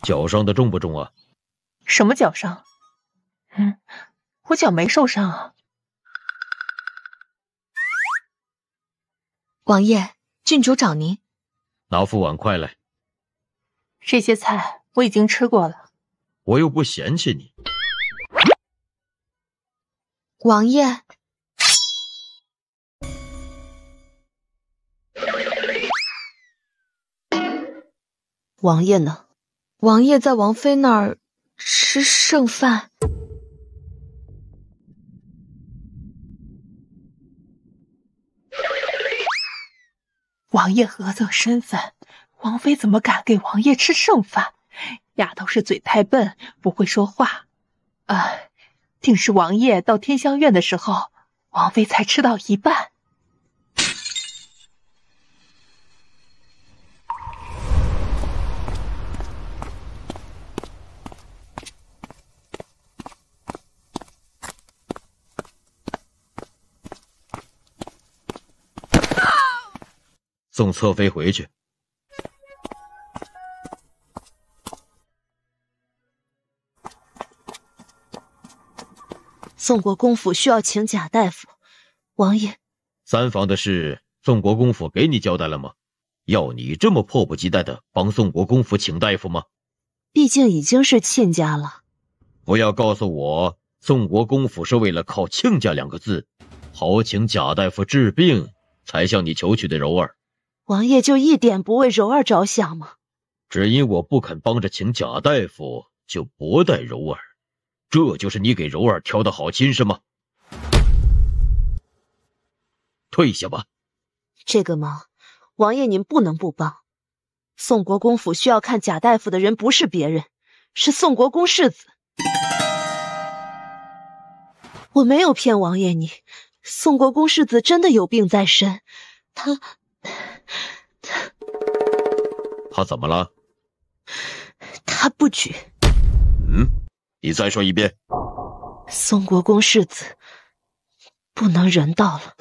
脚伤的重不重啊？什么脚伤？我脚没受伤啊。王爷，郡主找您。拿副碗筷来。这些菜我已经吃过了。我又不嫌弃你。王爷。王爷呢？王爷在王妃那儿吃剩饭。王爷何等身份，王妃怎么敢给王爷吃剩饭？丫头是嘴太笨，不会说话。定是王爷到天香院的时候，王妃才吃到一半。送侧妃回去。宋国公府需要请贾大夫，王爷。三房的事，宋国公府给你交代了吗？要你这么迫不及待的帮宋国公府请大夫吗？毕竟已经是亲家了。不要告诉我，宋国公府是为了靠亲家2个字，好请贾大夫治病，才向你求娶的柔儿。王爷就一点不为柔儿着想吗？只因我不肯帮着请贾大夫，就薄待柔儿，这就是你给柔儿挑的好亲是吗？退下吧。这个忙，王爷您不能不帮。宋国公府需要看贾大夫的人不是别人，是宋国公世子。我没有骗王爷你，宋国公世子真的有病在身，他怎么了？他不举。你再说一遍。宋国公世子不能人道了。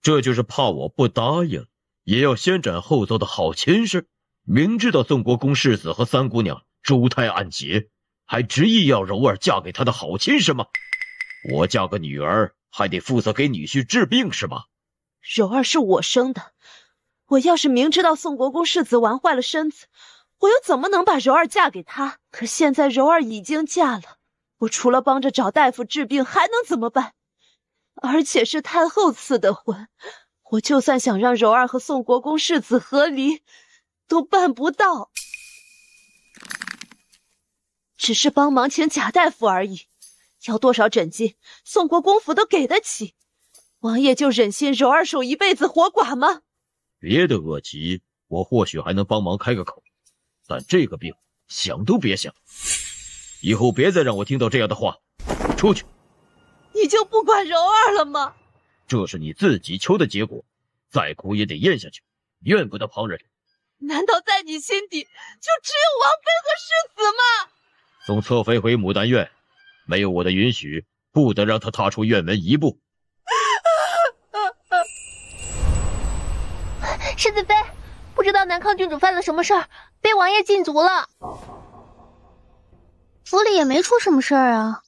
这就是怕我不答应，也要先斩后奏的好亲事。明知道宋国公世子和三姑娘珠胎暗结，还执意要柔儿嫁给他的好亲是吗？我嫁个女儿，还得负责给女婿治病是吗？柔儿是我生的，我要是明知道宋国公世子玩坏了身子，我又怎么能把柔儿嫁给他？可现在柔儿已经嫁了，我除了帮着找大夫治病，还能怎么办？而且是太后赐的婚，我就算想让柔儿和宋国公世子和离，都办不到。只是帮忙请贾大夫而已，要多少诊金，宋国公府都给得起。王爷就忍心柔儿守一辈子活寡吗？别的恶疾，我或许还能帮忙开个口，但这个病，想都别想。以后别再让我听到这样的话，出去。你就不管柔儿了吗？这是你自己求的结果，再苦也得咽下去，怨不得旁人。难道在你心底就只有王妃和世子吗？送侧妃回牡丹院，没有我的允许，不得让她踏出院门一步。世子妃，不知道南康郡主犯了什么事儿，被王爷禁足了。府里也没出什么事儿啊。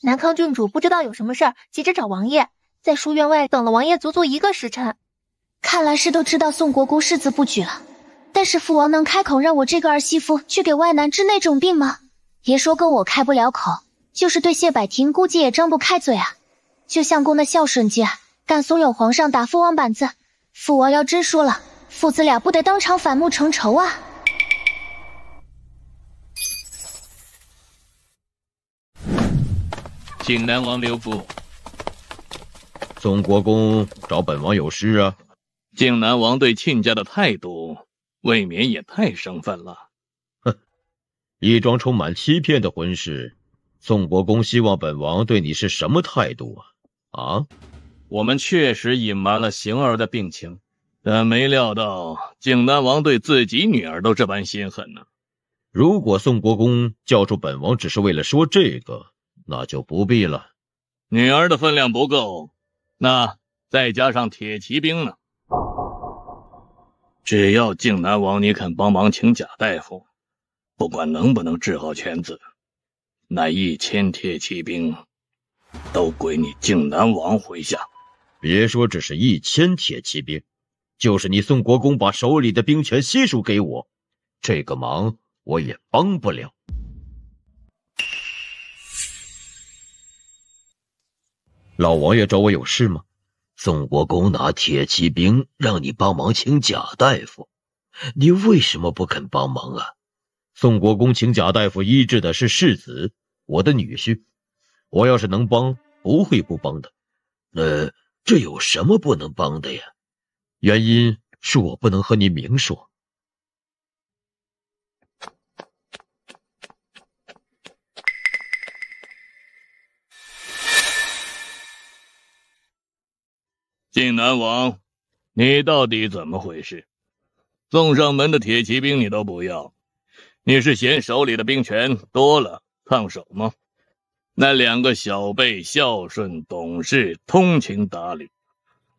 南康郡主不知道有什么事儿，急着找王爷，在书院外等了王爷足足1个时辰。看来是都知道宋国公世子不举了，但是父王能开口让我这个儿媳妇去给外男治那种病吗？别说跟我开不了口，就是对谢百庭估计也张不开嘴啊。就相公的孝顺劲，敢怂恿皇上打父王板子，父王要知说了，父子俩不得当场反目成仇啊！请南王留步。宋国公找本王有事啊？靖南王对亲家的态度，未免也太生分了。哼，一桩充满欺骗的婚事，宋国公希望本王对你是什么态度啊？我们确实隐瞒了邢儿的病情，但没料到靖南王对自己女儿都这般心狠呢。如果宋国公叫住本王只是为了说这个，那就不必了。女儿的分量不够，那再加上铁骑兵呢？只要靖南王你肯帮忙请贾大夫，不管能不能治好犬子，那1000铁骑兵都归你靖南王麾下。别说只是1000铁骑兵，就是你宋国公把手里的兵权悉数给我，这个忙我也帮不了。老王爷找我有事吗？宋国公拿铁骑兵让你帮忙请贾大夫，你为什么不肯帮忙啊？宋国公请贾大夫医治的是世子，我的女婿，我要是能帮，不会不帮的。这有什么不能帮的呀？原因是我不能和你明说。靖南王，你到底怎么回事？送上门的铁骑兵你都不要，你是嫌手里的兵权多了烫手吗？那2个小辈孝顺懂事，通情达理，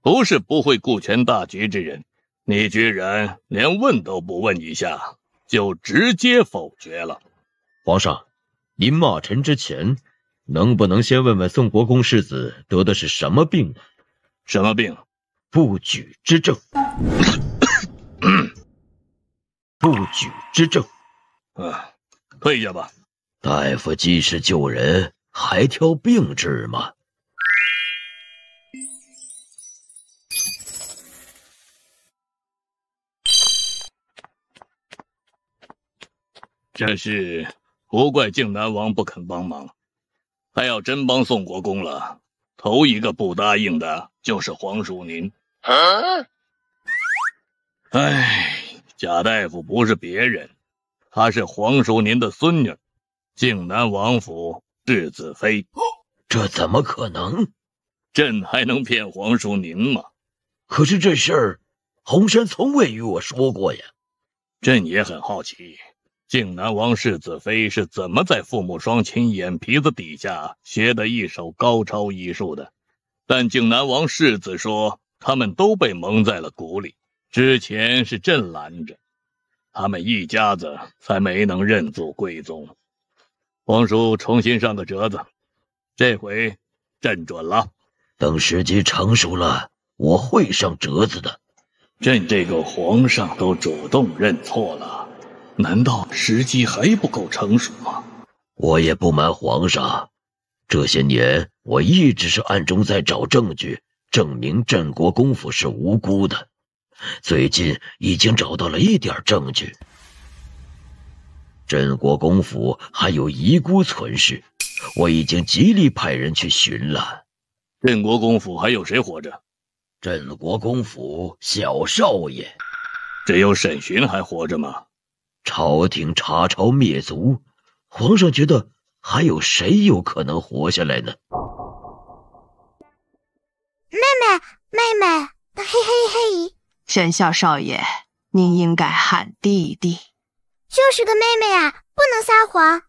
不是不会顾全大局之人，你居然连问都不问一下就直接否决了。皇上，您骂臣之前，能不能先问问宋国公世子得的是什么病呢？什么病？不举之症。不举之症。退下吧。大夫既是救人，还挑病治吗？这事不怪靖南王不肯帮忙，他要真帮宋国公了，头一个不答应的就是皇叔您。贾大夫不是别人，她是皇叔您的孙女，靖南王府世子妃。这怎么可能？朕还能骗皇叔您吗？可是这事儿，红山从未与我说过呀。朕也很好奇，靖南王世子妃是怎么在父母双亲眼皮子底下学得一手高超医术的？但靖南王世子说，他们都被蒙在了鼓里，之前是朕拦着，他们一家子才没能认祖归宗。皇叔重新上个折子，这回朕准了。等时机成熟了，我会上折子的。朕这个皇上都主动认错了，难道时机还不够成熟吗？我也不瞒皇上，这些年我一直是暗中在找证据，证明镇国公府是无辜的。最近已经找到了一点证据，镇国公府还有遗孤存世，我已经极力派人去寻了。镇国公府还有谁活着？镇国公府小少爷。只有沈寻还活着吗？朝廷查朝灭族，皇上觉得还有谁有可能活下来呢？妹妹，嘿嘿嘿！沈小少爷，您应该喊弟弟。就是个妹妹啊，不能撒谎。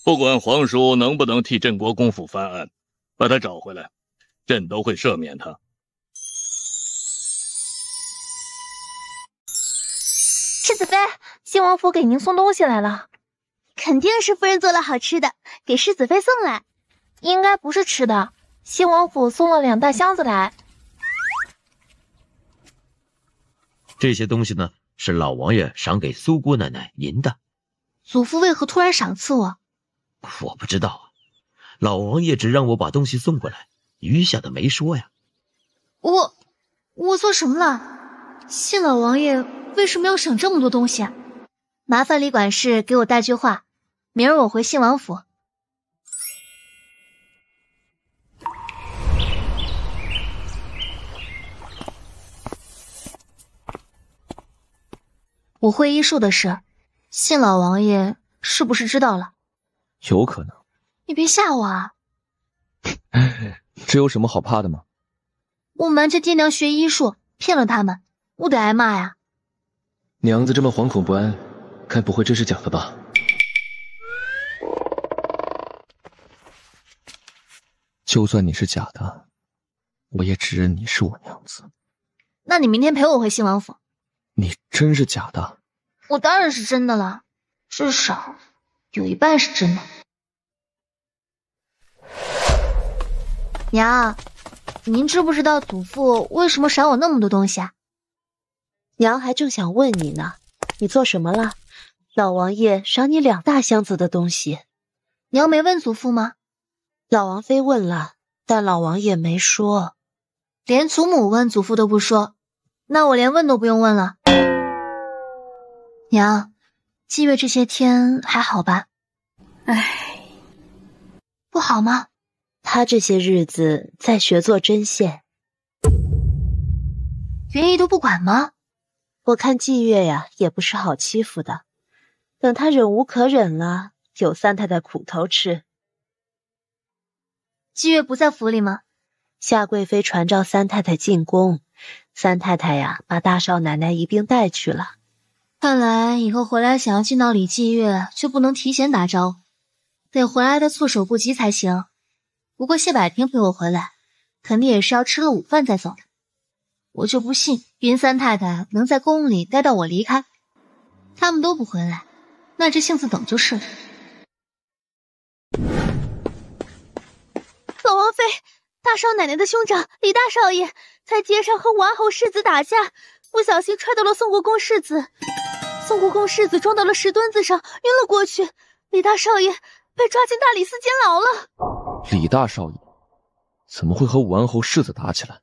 不管皇叔能不能替镇国公府翻案，把他找回来，朕都会赦免他。世子妃，新王府给您送东西来了。肯定是夫人做了好吃的，给世子妃送来。应该不是吃的，新王府送了2大箱子来。这些东西呢，是老王爷赏给苏姑奶奶您的。祖父为何突然赏赐我？我不知道，老王爷只让我把东西送过来，余下的没说呀。我做什么了？信老王爷为什么要赏这么多东西？麻烦李管事给我带句话，明儿我回信王府。我会医术的事，信老王爷是不是知道了？有可能。你别吓我啊！这有什么好怕的吗？我瞒着爹娘学医术，骗了他们，我得挨骂呀。娘子这么惶恐不安，该不会这是假的吧？就算你是假的，我也只认你是我娘子。那你明天陪我回信王府。你真是假的？我当然是真的了，至少有一半是真的。娘，您知不知道祖父为什么赏我那么多东西啊？娘还正想问你呢，你做什么了？老王爷赏你2大箱子的东西。娘没问祖父吗？老王妃问了，但老王爷没说。连祖母问祖父都不说，那我连问都不用问了。娘，季月这些天还好吧？唉，不好吗？他这些日子在学做针线。云姨都不管吗？我看季月呀，也不是好欺负的。等他忍无可忍了，有三太太苦头吃。季月不在府里吗？夏贵妃传召三太太进宫，三太太呀，把大少奶奶一并带去了。看来以后回来想要见到李季月，就不能提前打招呼，得回来的措手不及才行。不过谢百庭陪我回来，肯定也是要吃了午饭再走的。我就不信云三太太能在宫里待到我离开，他们都不回来，耐着性子等就是了。老王妃，大少奶奶的兄长李大少爷在街上和武安侯世子打架，不小心踹到了宋国公世子，宋国公世子撞到了石墩子上，晕了过去。李大少爷被抓进大理寺监牢了。李大少爷怎么会和武安侯世子打起来？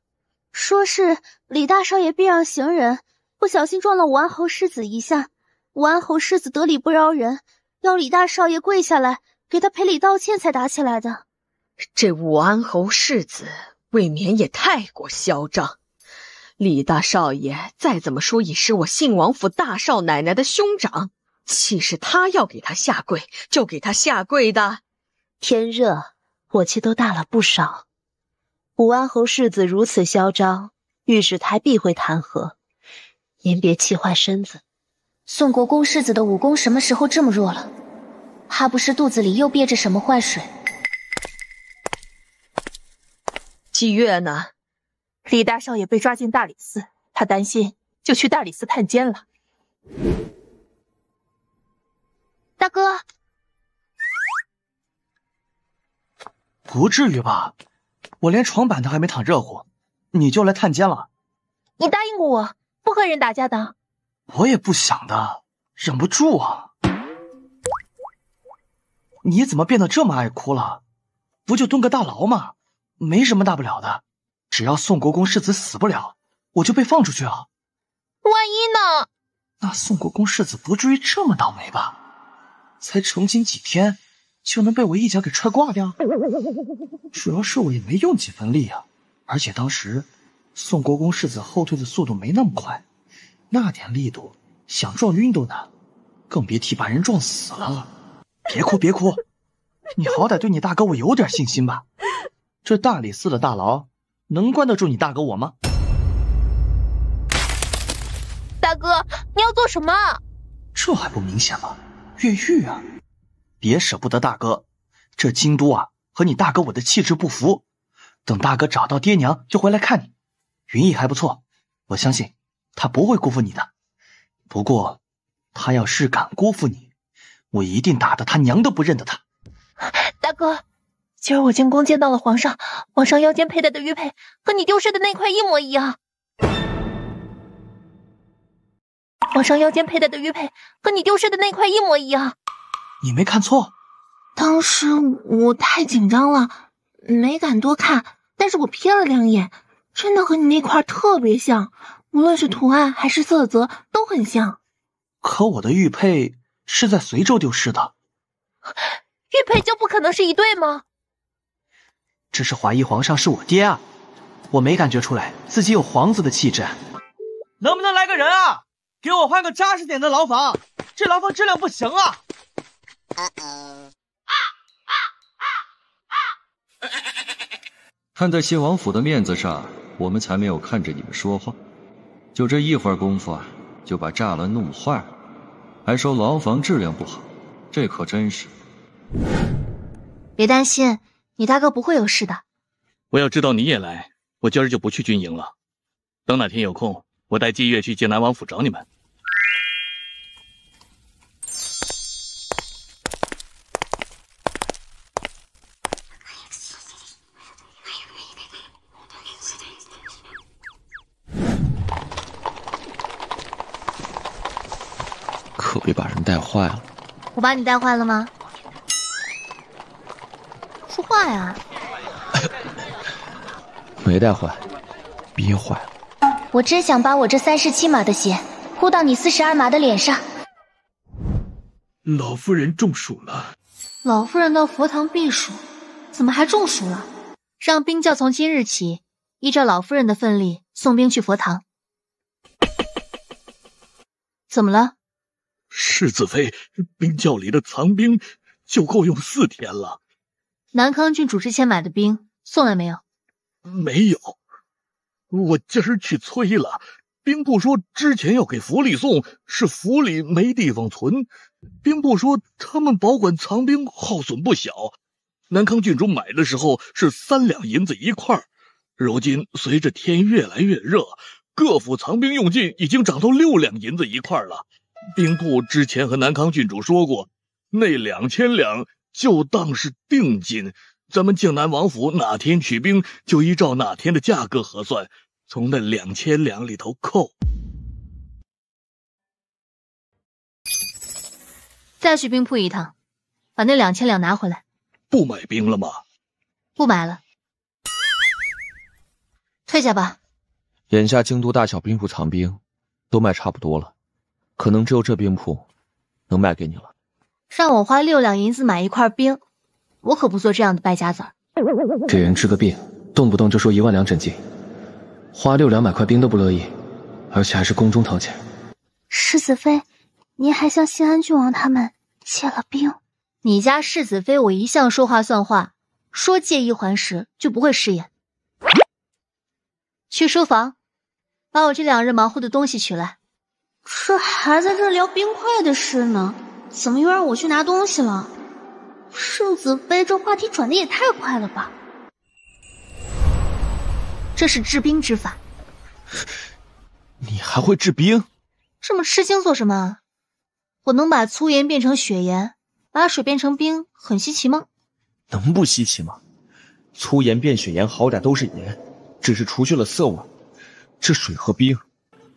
说是李大少爷避让行人，不小心撞了武安侯世子一下，武安侯世子得理不饶人，要李大少爷跪下来给他赔礼道歉才打起来的。这武安侯世子未免也太过嚣张。李大少爷再怎么说也是我信王府大少奶奶的兄长，岂是他要给他下跪就给他下跪的？天热，火气都大了不少。武安侯世子如此嚣张，御史台必会弹劾，您别气坏身子。宋国公世子的武功什么时候这么弱了？怕不是肚子里又憋着什么坏水。季月呢？李大少爷被抓进大理寺，他担心，就去大理寺探监了。大哥，不至于吧？我连床板都还没躺热乎，你就来探监了？你答应过我，不和人打架的。我也不想的，忍不住啊。你怎么变得这么爱哭了？不就蹲个大牢吗？没什么大不了的，只要宋国公世子死不了，我就被放出去了。万一呢？那宋国公世子不至于这么倒霉吧？才成亲几天，就能被我一脚给踹挂掉？主要是我也没用几分力啊，而且当时宋国公世子后退的速度没那么快，那点力度想撞晕都难，更别提把人撞死了。别哭别哭，你好歹对你大哥我有点信心吧。这大理寺的大牢能关得住你大哥我吗？大哥，你要做什么？这还不明显吗？越狱啊！别舍不得大哥，这京都啊和你大哥我的气质不符，等大哥找到爹娘就回来看你。云逸还不错，我相信他不会辜负你的。不过他要是敢辜负你，我一定打得他娘都不认得他。大哥，今儿我进宫见到了皇上，皇上腰间佩戴的玉佩和你丢失的那块一模一样。皇上腰间佩戴的玉佩和你丢失的那块一模一样。你没看错？当时我太紧张了，没敢多看，但是我瞥了两眼，真的和你那块特别像，无论是图案还是色泽都很像。可我的玉佩是在随州丢失的。玉佩就不可能是一对吗？这是怀疑皇上是我爹啊，我没感觉出来自己有皇子的气质。能不能来个人啊，给我换个扎实点的牢房，这牢房质量不行啊。看在信王府的面子上，我们才没有看着你们说话，就这一会儿功夫啊，就把栅栏弄坏了，还说牢房质量不好，这可真是。别担心，你大哥不会有事的。我要知道你也来，我今儿就不去军营了。等哪天有空，我带季月去晋南王府找你们。可别把人带坏了。我把你带坏了吗？说话呀！没带坏，憋坏了。我真想把我这37码的血呼到你42码的脸上。老夫人中暑了。老夫人到佛堂避暑，怎么还中暑了？让兵教从今日起，依照老夫人的分例送兵去佛堂。怎么了？世子妃，兵窖里的藏兵就够用4天了。南康郡主之前买的兵送来没有？没有，我今儿去催了。兵部说之前要给府里送，是府里没地方存。兵部说他们保管藏兵耗损不小，南康郡主买的时候是3两银子一块，如今随着天越来越热，各府藏兵用尽已经涨到6两银子一块了。兵部之前和南康郡主说过，那2000两就当是定金，咱们靖南王府哪天取兵就依照哪天的价格核算，从那2000两里头扣。再去兵铺一趟，把那2000两拿回来。不买兵了吗？不买了，退下吧。眼下京都大小兵铺藏兵都卖差不多了，可能只有这兵铺能卖给你了。让我花6两银子买一块兵，我可不做这样的败家子儿。给人治个病，动不动就说1万两诊金，花6两买块兵都不乐意，而且还是宫中掏钱。世子妃，您还向新安郡王他们借了兵？你家世子妃，我一向说话算话，说借1还10就不会食言。去书房，把我这2日忙活的东西取来。这还在这聊冰块的事呢，怎么又让我去拿东西了？世子妃这话题转的也太快了吧！这是制兵之法。你还会制兵？这么吃惊做什么？我能把粗盐变成血盐，把水变成冰，很稀奇吗？能不稀奇吗？粗盐变血盐好歹都是盐，只是除去了涩味，这水和冰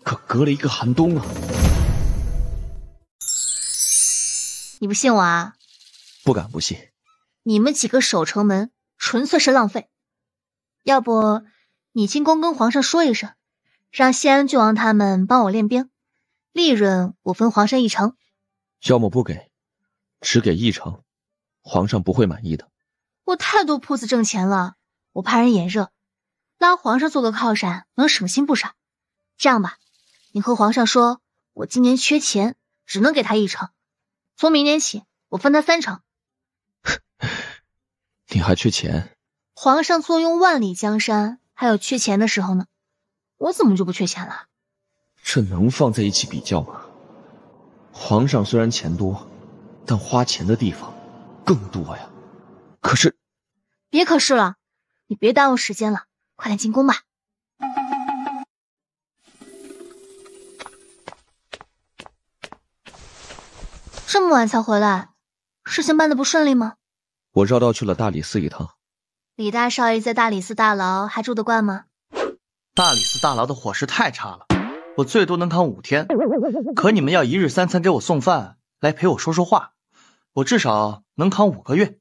可隔了一个寒冬啊！你不信我啊？不敢不信。你们几个守城门纯粹是浪费，要不你进宫跟皇上说一声，让西安郡王他们帮我练兵，利润我分皇上1成。要么不给，只给1成，皇上不会满意的。我太多铺子挣钱了，我怕人眼热，拉皇上做个靠山能省心不少。这样吧，你和皇上说我今年缺钱，只能给他1成，从明年起我分他3成。你还缺钱？皇上坐拥万里江山，还有缺钱的时候呢，我怎么就不缺钱了？这能放在一起比较吗？皇上虽然钱多，但花钱的地方更多呀。可是，别可是了，你别耽误时间了，快点进宫吧。这么晚才回来，事情办得不顺利吗？我绕道去了大理寺一趟。李大少爷在大理寺大牢还住得惯吗？大理寺大牢的伙食太差了，我最多能扛5天，可你们要1日3餐给我送饭，来陪我说说话，我至少能扛5个月。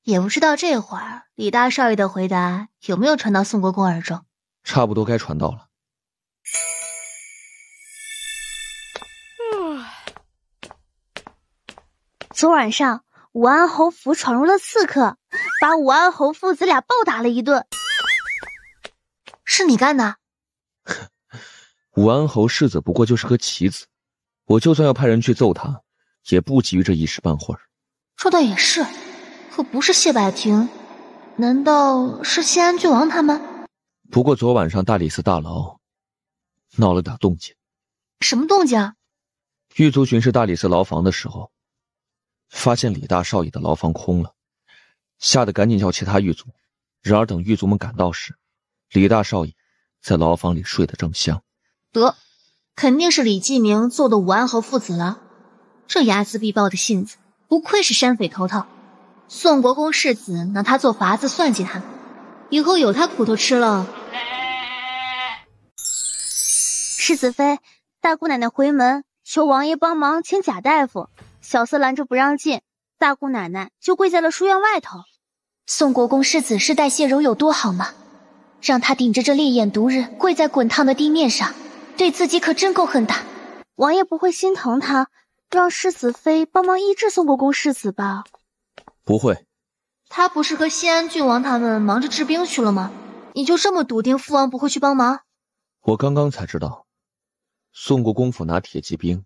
也不知道这会儿李大少爷的回答有没有传到宋国公耳中。差不多该传到了。昨晚上武安侯府闯入了刺客，把武安侯父子俩暴打了一顿。是你干的？武安侯世子不过就是个棋子，我就算要派人去揍他，也不急于这一时半会儿。说的也是，可不是谢百庭，难道是西安郡王他们？不过昨晚上大理寺大牢闹了点动静。什么动静？狱卒巡视大理寺牢房的时候，发现李大少爷的牢房空了，吓得赶紧叫其他狱卒。然而等狱卒们赶到时，李大少爷在牢房里睡得正香。得，肯定是李继明做的武安侯父子了。这睚眦必报的性子，不愧是山匪头头。宋国公世子拿他做法子算计他们，以后有他苦头吃了。世子妃，大姑奶奶回门，求王爷帮忙请贾大夫。小厮拦着不让进，大姑奶奶就跪在了书院外头。宋国公世子是待谢柔有多好吗？让他顶着这烈焰毒日跪在滚烫的地面上，对自己可真够恨的。王爷不会心疼他，让世子妃帮忙医治宋国公世子吧？不会。他不是和西安郡王他们忙着治兵去了吗？你就这么笃定父王不会去帮忙？我刚刚才知道，宋国公府拿铁骑兵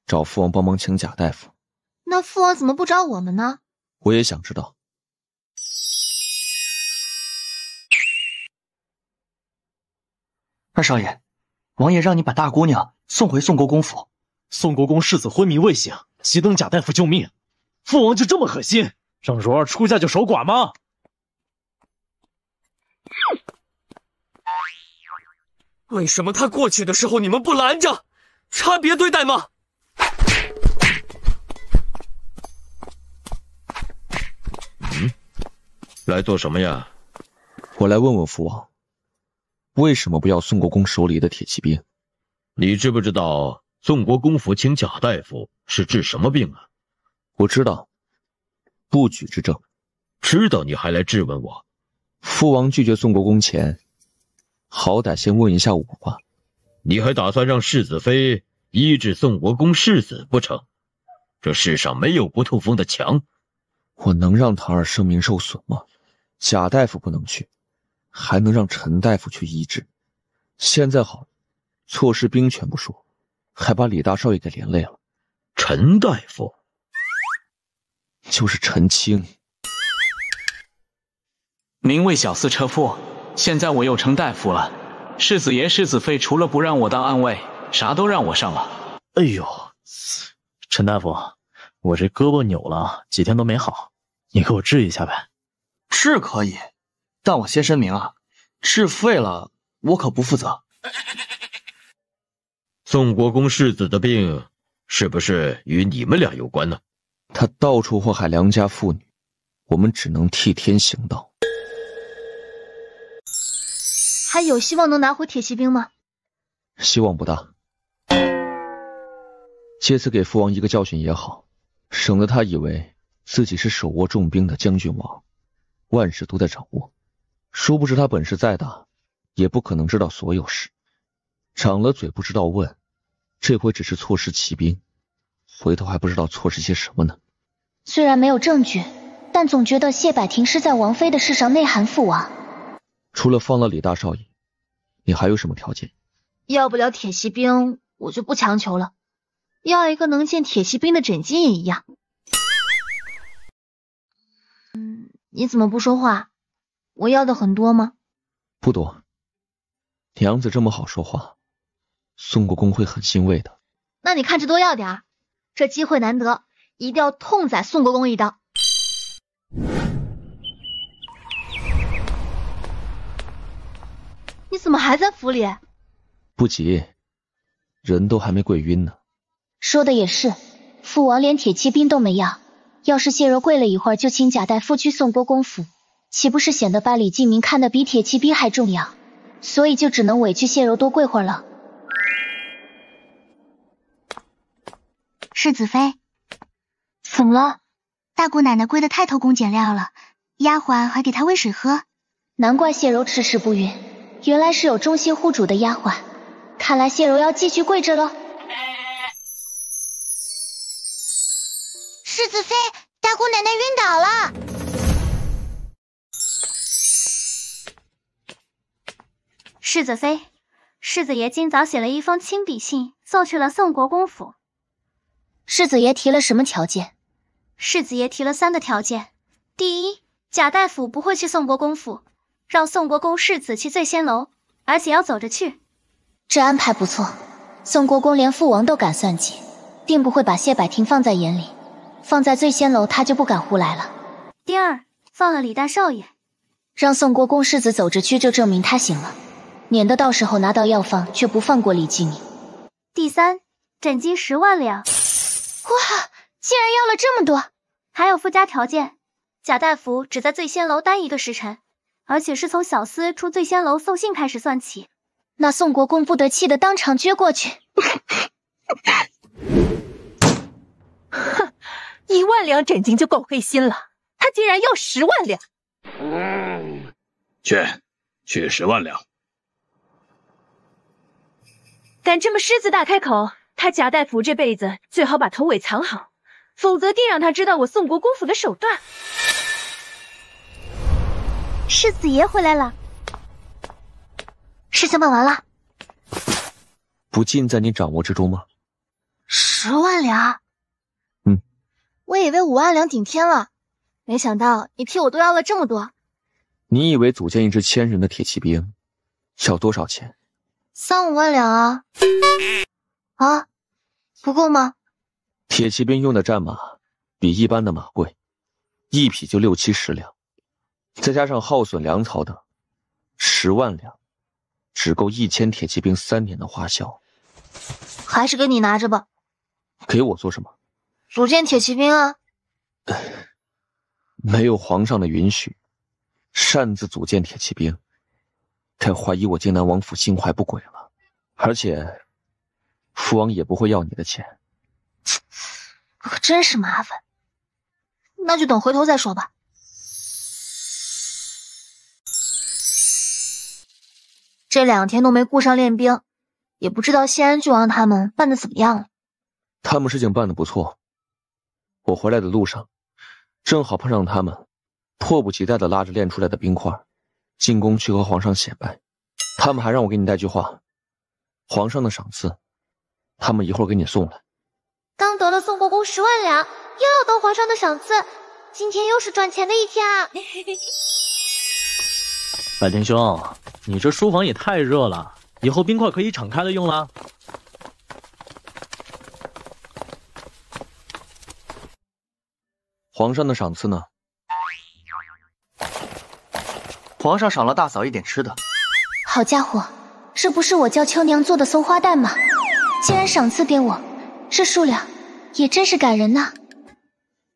找父王帮忙请贾大夫。那父王怎么不找我们呢？我也想知道。二少爷，王爷让你把大姑娘送回宋国公府。宋国公世子昏迷未醒，急等贾大夫救命。父王就这么狠心，让柔儿出嫁就守寡吗？为什么他过去的时候你们不拦着？差别对待吗？来做什么呀？我来问问父王，为什么不要宋国公手里的铁骑兵？你知不知道宋国公府请贾大夫是治什么病啊？我知道，不举之症。知道你还来质问我？父王拒绝宋国公前，好歹先问一下我吧。你还打算让世子妃医治宋国公世子不成？这世上没有不透风的墙。我能让堂儿生命受损吗？贾大夫不能去，还能让陈大夫去医治。现在好了，错失兵权不说，还把李大少爷给连累了。陈大夫就是陈清。您为小厮车夫，现在我又成大夫了。世子爷世子妃除了不让我当暗卫，啥都让我上了。哎呦，陈大夫，我这胳膊扭了几天都没好，你给我治一下呗。治可以，但我先声明啊，治废了我可不负责。宋国公世子的病是不是与你们俩有关呢？他到处祸害良家妇女，我们只能替天行道。还有希望能拿回铁骑兵吗？希望不大。借此给父王一个教训也好，省得他以为自己是手握重兵的将军王，万事都在掌握。殊不知他本事再大，也不可能知道所有事。长了嘴不知道问，这回只是错失骑兵，回头还不知道错失些什么呢。虽然没有证据，但总觉得谢百庭是在王妃的事上内涵父王。除了放了李大少爷，你还有什么条件？要不了铁骑兵，我就不强求了。要一个能见铁骑兵的枕巾也一样。你怎么不说话？我要的很多吗？不多。娘子这么好说话，宋国公会很欣慰的。那你看着多要点儿，这机会难得，一定要痛宰宋国公一刀。你怎么还在府里？不急，人都还没跪晕呢。说的也是，父王连铁骑兵都没要，要是谢柔跪了一会儿就请贾大夫去宋国公府，岂不是显得把李继明看得比铁骑兵还重要？所以就只能委屈谢柔多跪会儿了。世子妃，怎么了？大姑奶奶跪得太偷工减料了，丫鬟还给她喂水喝。难怪谢柔迟迟不允，原来是有忠心护主的丫鬟。看来谢柔要继续跪着了。世子妃，大姑奶奶晕倒了。世子妃，世子爷今早写了一封亲笔信，送去了宋国公府。世子爷提了什么条件？世子爷提了3个条件。第一，贾大夫不会去宋国公府，让宋国公世子去醉仙楼，而且要走着去。这安排不错，宋国公连父王都敢算计，定不会把谢百庭放在眼里。放在醉仙楼，他就不敢胡来了。第二，放了李大少爷，让宋国公世子走着去，就证明他醒了，免得到时候拿到药方却不放过李继你。第3，斩金10万两。哇，竟然要了这么多！还有附加条件，贾大夫只在醉仙楼待1个时辰，而且是从小厮出醉仙楼送信开始算起。那宋国公不得气得当场撅过去。哼，1万两斩金就够黑心了，他竟然要10万两！去10万两。敢这么狮子大开口，他贾大夫这辈子最好把头尾藏好，否则定让他知道我宋国公府的手段。世子爷回来了，事情办完了，不尽在你掌握之中吗？10万两？我以为5万两顶天了，没想到你替我多要了这么多。你以为组建一支1000人的铁骑兵要多少钱？3、5万两啊！啊，不够吗？铁骑兵用的战马比一般的马贵，1匹就60、70两，再加上耗损粮草等，10万两只够1000铁骑兵3年的花销。还是给你拿着吧。给我做什么？组建铁骑兵啊。没有皇上的允许，擅自组建铁骑兵，该怀疑我靖南王府心怀不轨了。而且父王也不会要你的钱。可真是麻烦，那就等回头再说吧。这2天都没顾上练兵，也不知道西安郡王他们办得怎么样了。他们事情办得不错，我回来的路上正好碰上他们迫不及待地拉着练出来的冰块进宫去和皇上显摆。他们还让我给你带句话，皇上的赏赐他们一会儿给你送来。刚得了宋国公10万两，又要得皇上的赏赐，今天又是赚钱的一天啊！百天兄，你这书房也太热了，以后冰块可以敞开了用了。皇上的赏赐呢？皇上赏了大嫂一点吃的。好家伙，这不是我叫秋娘做的松花蛋吗？竟然赏赐给我，这数量也真是感人呐。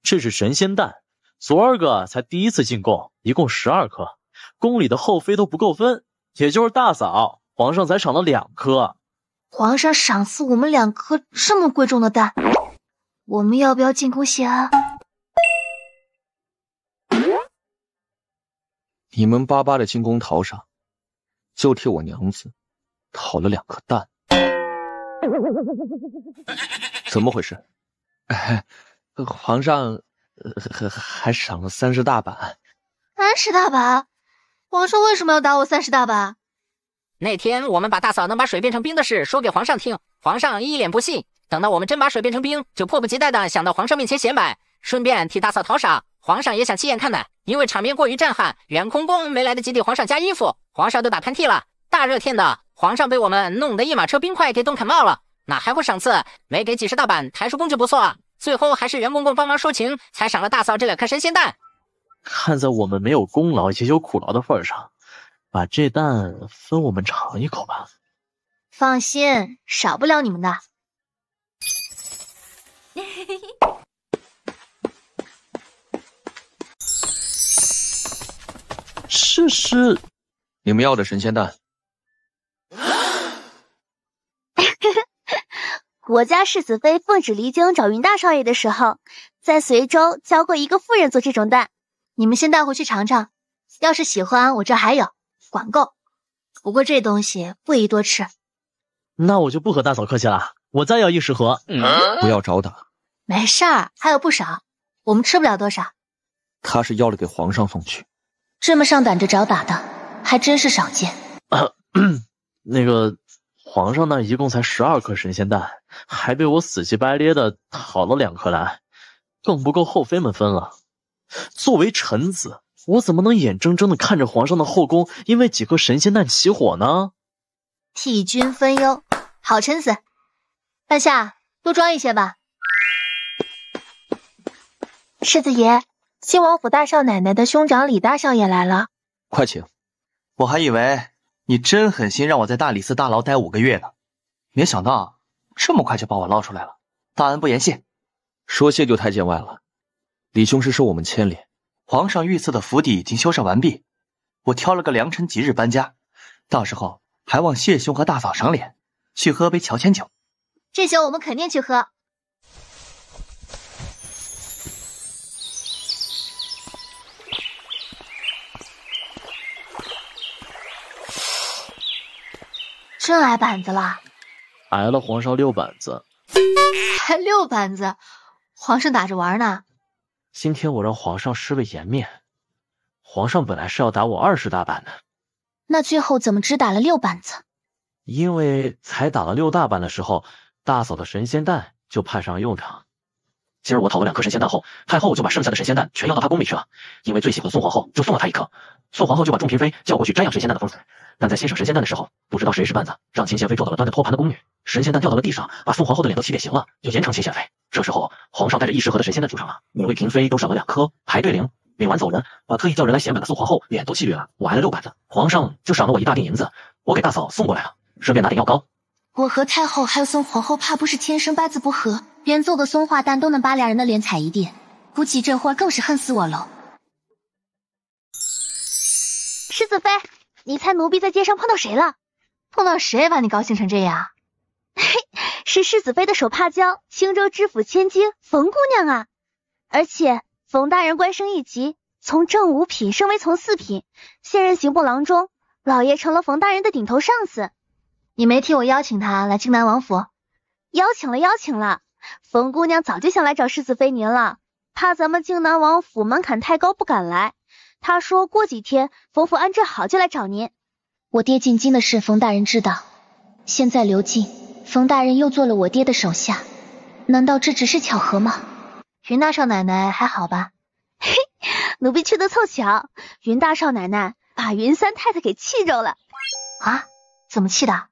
这是神仙蛋，昨儿个才第1次进贡，一共12颗，宫里的后妃都不够分，也就是大嫂，皇上才赏了2颗。皇上赏赐我们2颗这么贵重的蛋，我们要不要进宫谢恩？你们巴巴的进宫讨赏，就替我娘子讨了2颗蛋，怎么回事？皇上还赏了30大板。30大板？皇上为什么要打我30大板？那天我们把大嫂能把水变成冰的事说给皇上听，皇上一脸不信，等到我们真把水变成冰，就迫不及待的想到皇上面前显摆，顺便替大嫂讨赏。皇上也想亲眼看看，因为场面过于震撼，袁空宫没来得及替皇上加衣服，皇上都打喷嚏了。大热天的，皇上被我们弄得一马车冰块给冻感冒了，哪还会赏赐？没给几10大板，抬出宫就不错。最后还是袁公公帮忙说情，才赏了大嫂这2颗神仙蛋。看在我们没有功劳也有苦劳的份上，把这蛋分我们尝一口吧。放心，少不了你们的。是你们要的神仙蛋。我家世子妃奉旨离京找云大少爷的时候，在随州教过一个妇人做这种蛋，你们先带回去尝尝，要是喜欢我这还有，管够。不过这东西不宜多吃。那我就不和大嫂客气了，我再要10盒。不要找打。没事儿，还有不少，我们吃不了多少。他是要了给皇上送去。这么上胆着找打的，还真是少见。那个皇上那一共才12颗神仙蛋，还被我死乞白咧的讨了2颗来，更不够后妃们分了。作为臣子，我怎么能眼睁睁的看着皇上的后宫因为几颗神仙蛋起火呢？替君分忧，好臣子。半夏，多装一些吧。世子爷，亲王府大少奶奶的兄长李大少爷来了。快请。我还以为你真狠心让我在大理寺大牢待5个月呢，没想到这么快就把我捞出来了。大恩不言谢。说谢就太见外了，李兄是受我们牵连。皇上御赐的府邸已经修缮完毕，我挑了个良辰吉日搬家，到时候还望谢兄和大嫂赏脸，去喝杯乔迁酒。这酒我们肯定去喝。真挨板子了？挨了皇上6板子。还6板子？皇上打着玩呢。今天我让皇上失了颜面，皇上本来是要打我20大板的。那最后怎么只打了6板子？因为才打了6大板的时候，大嫂的神仙蛋就派上用场。今儿我讨了2颗神仙蛋后，太后就把剩下的神仙蛋全要到她宫里去了，因为最喜欢宋皇后，就送了她1颗。宋皇后就把众嫔妃叫过去瞻仰神仙蛋的风采，但在欣赏神仙蛋的时候，不知道谁是绊子，让秦贤妃撞到了端着托盘的宫女，神仙蛋掉到了地上，把宋皇后的脸都气变形了，就严惩秦贤妃。这时候皇上带着1食盒的神仙蛋出场了，每位嫔妃都赏了2颗，排队领，领完走人，把特意叫人来显摆的宋皇后脸都气绿了。我挨了6板子，皇上就赏了我1大锭银子，我给大嫂送过来了，顺便拿点药膏。我和太后还有宋皇后怕不是天生八字不合，连做个松花蛋都能把2人的脸踩一地，估计这会儿更是恨死我喽。世子妃，你猜奴婢在街上碰到谁了？碰到谁把你高兴成这样？嘿，是世子妃的手帕交，青州知府千金冯姑娘啊！而且冯大人官升一级，从正5品升为从4品，现任刑部郎中，老爷成了冯大人的顶头上司。你没替我邀请他来靖南王府？邀请了。冯姑娘早就想来找世子妃您了，怕咱们靖南王府门槛太高不敢来。她说过几天冯府安置好就来找您。我爹进京的事冯大人知道，现在刘进，冯大人又做了我爹的手下，难道这只是巧合吗？云大少奶奶还好吧？嘿，奴婢去的凑巧，云大少奶奶把云三太太给气着了。啊？怎么气的？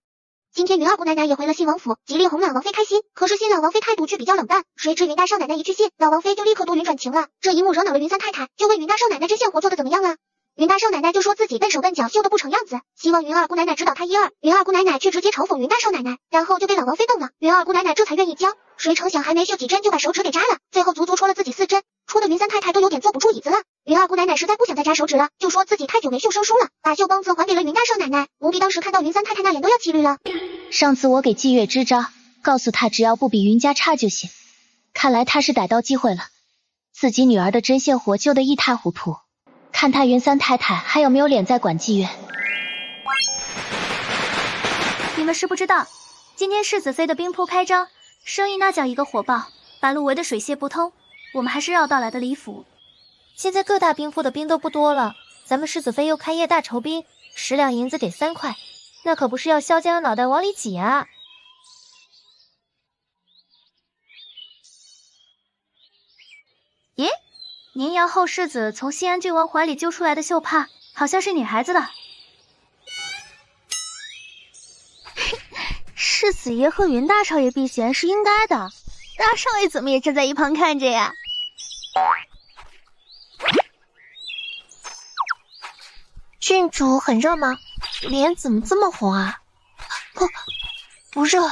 今天云二姑奶奶也回了信王府，极力哄两王妃开心，可是新两王妃态度却比较冷淡，谁知云大少奶奶一去信，老王妃就立刻多云转晴了。这一幕惹恼了云三太太，就问云大少奶奶针线活做的怎么样了。云大少奶奶就说自己笨手笨脚，绣的不成样子，希望云二姑奶奶指导她1、2。云二姑奶奶却直接嘲讽云大少奶奶，然后就被老王妃瞪了。云二姑奶奶这才愿意教，谁成想还没绣几针就把手指给扎了，最后足足戳了自己4针，戳的云三太太都有点坐不住椅子了。云二姑奶奶实在不想再扎手指了，就说自己太久没绣生疏了，把绣帮子还给了云大少奶奶。奴婢当时看到云三太太那脸都要气绿了。上次我给霁月支招，告诉她只要不比云家差就行，看来她是逮到机会了，自己女儿的针线活绣得一塌糊涂，看她云三太太还有没有脸再管霁月。你们是不知道，今天世子妃的兵铺开张，生意那叫一个火爆，把路围得水泄不通，我们还是绕道来的李府。现在各大兵铺的兵都不多了，咱们世子妃又开业大酬宾，10两银子给3块，那可不是要削尖了脑袋往里挤啊！咦，宁阳后世子从西安郡王怀里揪出来的绣帕，好像是女孩子的。世子爷和云大少爷避嫌是应该的，大少爷怎么也站在一旁看着呀？郡主很热吗？脸怎么这么红啊？不热，